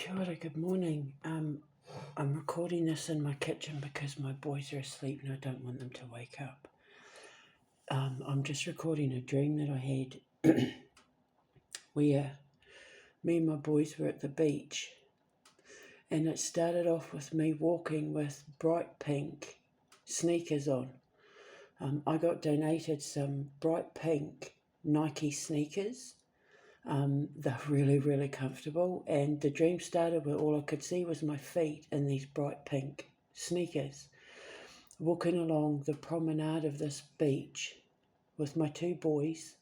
Kia ora, good morning. I'm recording this in my kitchen because my boys are asleep and I don't want them to wake up. I'm just recording a dream that I had where me and my boys were at the beach, and it started off with me walking with bright pink sneakers on. I got donated some bright pink Nike sneakers. They're really, really comfortable, and the dream started where all I could see was my feet in these bright pink sneakers, walking along the promenade of this beach with my two boys,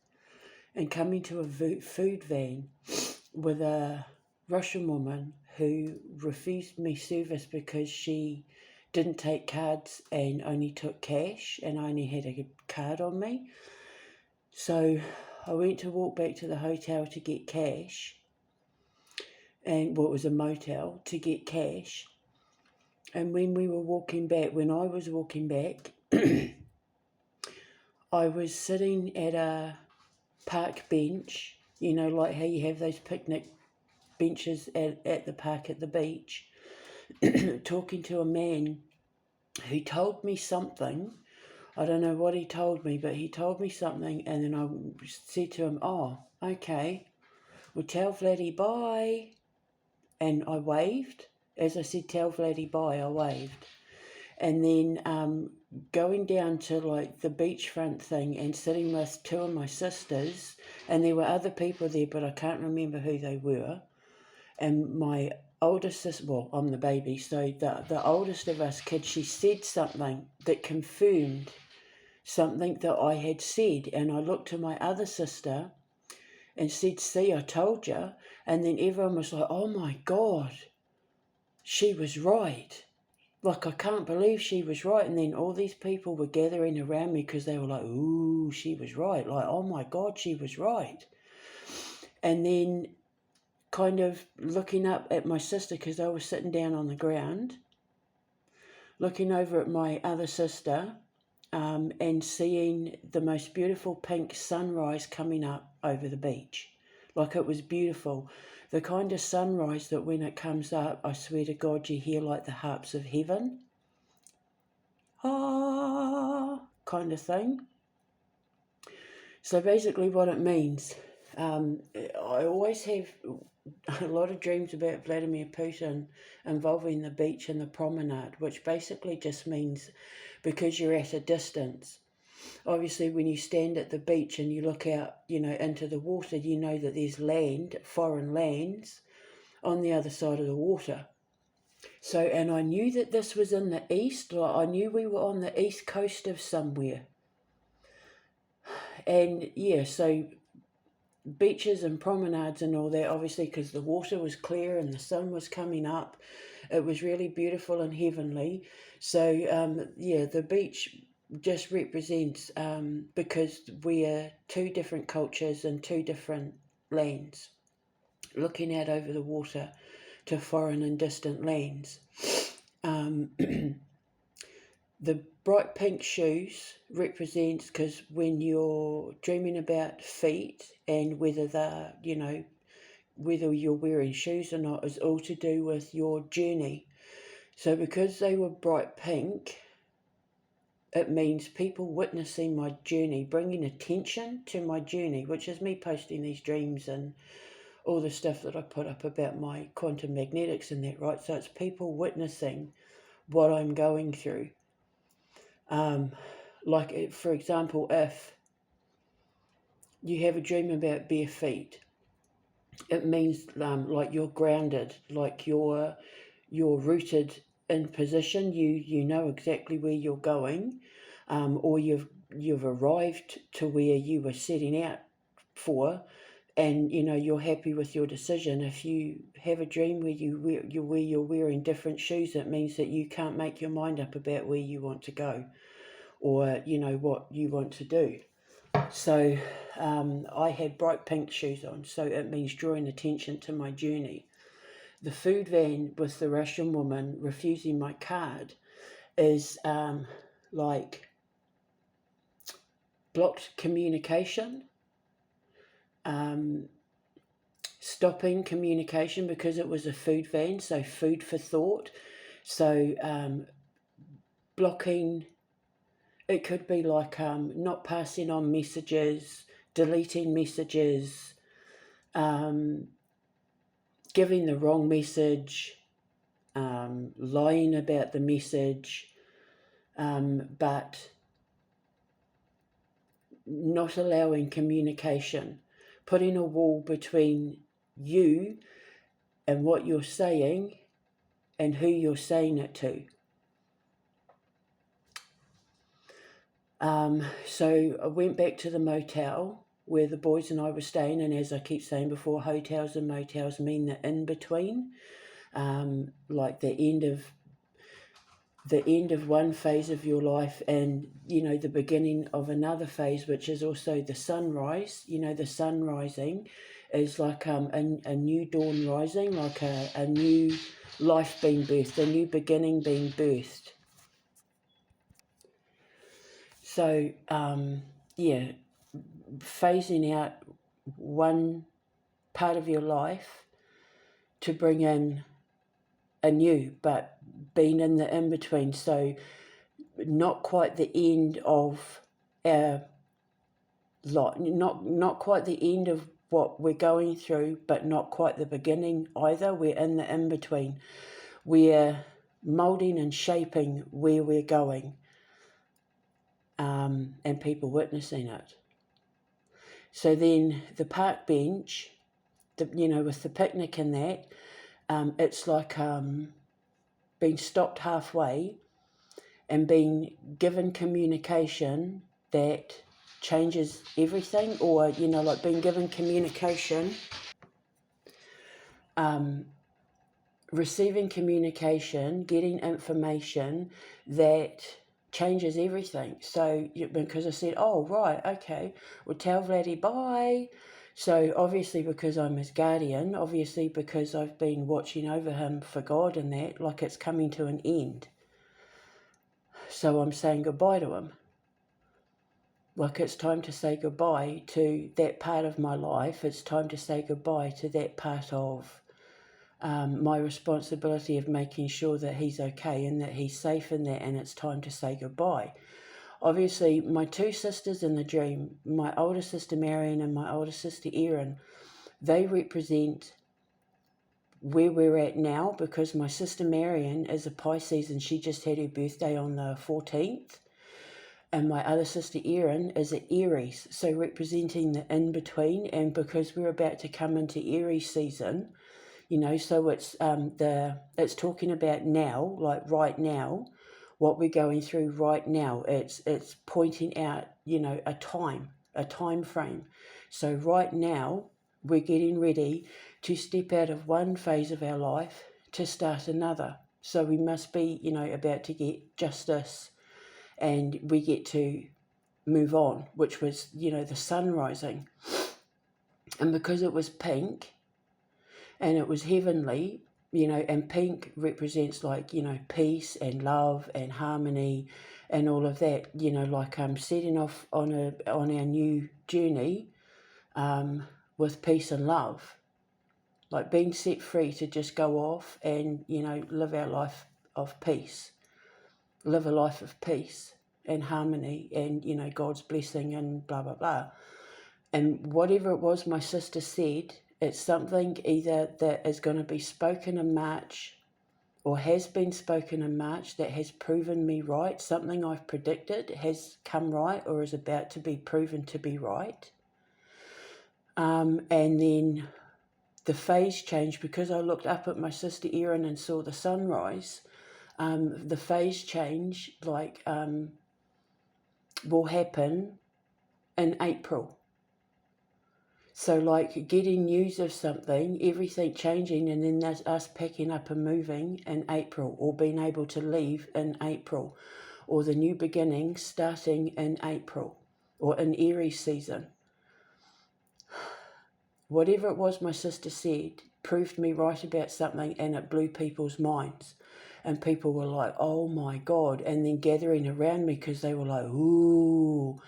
and coming to a food van with a Russian woman who refused me service because she didn't take cards and only took cash, and I only had a card on me. So I went to walk back to the hotel to get cash, and it was a motel, to get cash. And when I was walking back, I was sitting at a park bench, like how you have those picnic benches at the park at the beach, talking to a man who told me something. I don't know what he told me, but he told me something, and then I said to him, "Oh, okay, well, tell Vladi bye." And I waved. As I said, "Tell Vladi bye," I waved. And then going down to like the beachfront thing and sitting with two of my sisters, and there were other people there, but I can't remember who they were. And my oldest sister, well, I'm the baby, so the oldest of us kids, she said something that confirmed something that I had said, and I looked to my other sister and said, "See, I told you." And then everyone was like, "Oh my God, she was right. Like, I can't believe she was right." And then all these people were gathering around me because they were like, "Ooh, she was right." Like, "Oh my God, she was right." And then kind of looking up at my sister, because I was sitting down on the ground, looking over at my other sister, and seeing the most beautiful pink sunrise coming up over the beach. Like, it was beautiful. The kind of sunrise that when it comes up, I swear to God, you hear like the harps of heaven. Ah, kind of thing. So basically what it means, I always have a lot of dreams about Vladimir Putin involving the beach and the promenade, which basically just means because you're at a distance. Obviously, when you stand at the beach and you look out, into the water, you know that there's land, foreign lands, on the other side of the water. So, and I knew that this was in the east, like I knew we were on the east coast of somewhere. And yeah, so beaches and promenades and all that, obviously, because the water was clear and the sun was coming up. It was really beautiful and heavenly. So, the beach just represents, because we are two different cultures and two different lands, looking out over the water to foreign and distant lands. The bright pink shoes represents, because when you're dreaming about feet and whether they're, whether you're wearing shoes or not, is all to do with your journey. So because they were bright pink, it means people witnessing my journey, bringing attention to my journey, which is me posting these dreams and all the stuff that I put up about my quantum magnetics and that, right? So it's people witnessing what I'm going through. Like, for example, if you have a dream about bare feet, it means like you're grounded, like you're rooted in position. You know exactly where you're going, or you've arrived to where you were setting out for, and you're happy with your decision. If you have a dream where you're wearing different shoes, it means that you can't make your mind up about where you want to go, or what you want to do. So I had bright pink shoes on, so it means drawing attention to my journey. The food van with the Russian woman refusing my card is like blocked communication. stopping communication because it was a food van, so food for thought. So blocking, it could be like not passing on messages, deleting messages, giving the wrong message, lying about the message, but not allowing communication, putting a wall between you and what you're saying and who you're saying it to. So I went back to the motel where the boys and I were staying, and as I keep saying before, hotels and motels mean the in-between, like the end of one phase of your life and, the beginning of another phase, which is also the sunrise. The sun rising is like a new dawn rising, like a new life being birthed, a new beginning being birthed. So, phasing out one part of your life to bring in a new, but being in the in-between. So not quite the end of our lot, not quite the end of what we're going through, but not quite the beginning either. We're in the in-between. We're moulding and shaping where we're going, and people witnessing it. So then the park bench, with the picnic and that, it's like being stopped halfway and being given communication that changes everything, or, like being given communication, receiving communication, getting information that changes everything. So, because I said, oh, right, okay, well, tell Vladi bye. So obviously because I'm his guardian, obviously because I've been watching over him for God and that, like it's coming to an end. So I'm saying goodbye to him. Like it's time to say goodbye to that part of my life. It's time to say goodbye to that part of my responsibility of making sure that he's okay and that he's safe in that, and it's time to say goodbye. Obviously, my two sisters in the dream, my older sister Marion and my older sister Erin, they represent where we're at now, because my sister Marion is a Pisces and she just had her birthday on the 14th. And my other sister Erin is an Aries, so representing the in-between. And because we're about to come into Aries season, so it's talking about now, like right now, what we're going through right now. It's pointing out, a time frame. So right now, we're getting ready to step out of one phase of our life to start another. So we must be, about to get justice, and we get to move on, which was, the sun rising. And because it was pink and it was heavenly, and pink represents like, peace and love and harmony and all of that, like setting off on our new journey with peace and love, like being set free to just go off and, live our life of peace, live a life of peace and harmony and, God's blessing and blah, blah, blah. And whatever it was my sister said, it's something either that is going to be spoken in March or has been spoken in March that has proven me right. Something I've predicted has come right or is about to be proven to be right. And then the phase change, because I looked up at my sister Erin and saw the sunrise, the phase change will happen in April. So like getting news of something, everything changing, and then there's us packing up and moving in April, or being able to leave in April, or the new beginning starting in April, or in Aries season. Whatever it was my sister said proved me right about something, and it blew people's minds. And people were like, oh my God, and then gathering around me because they were like, ooh,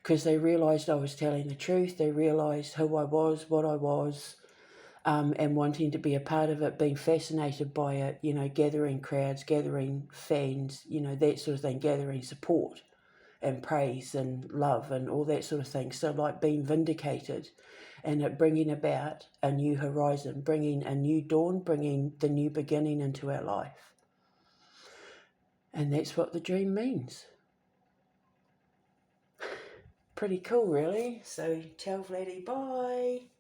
because they realised I was telling the truth. They realised who I was, what I was, and wanting to be a part of it, being fascinated by it, you know, gathering crowds, gathering fans, you know, that sort of thing, gathering support and praise and love and all that sort of thing. So like being vindicated and it bringing about a new horizon, bringing a new dawn, bringing the new beginning into our life. And that's what the dream means. Pretty cool, really. So tell Vladi bye.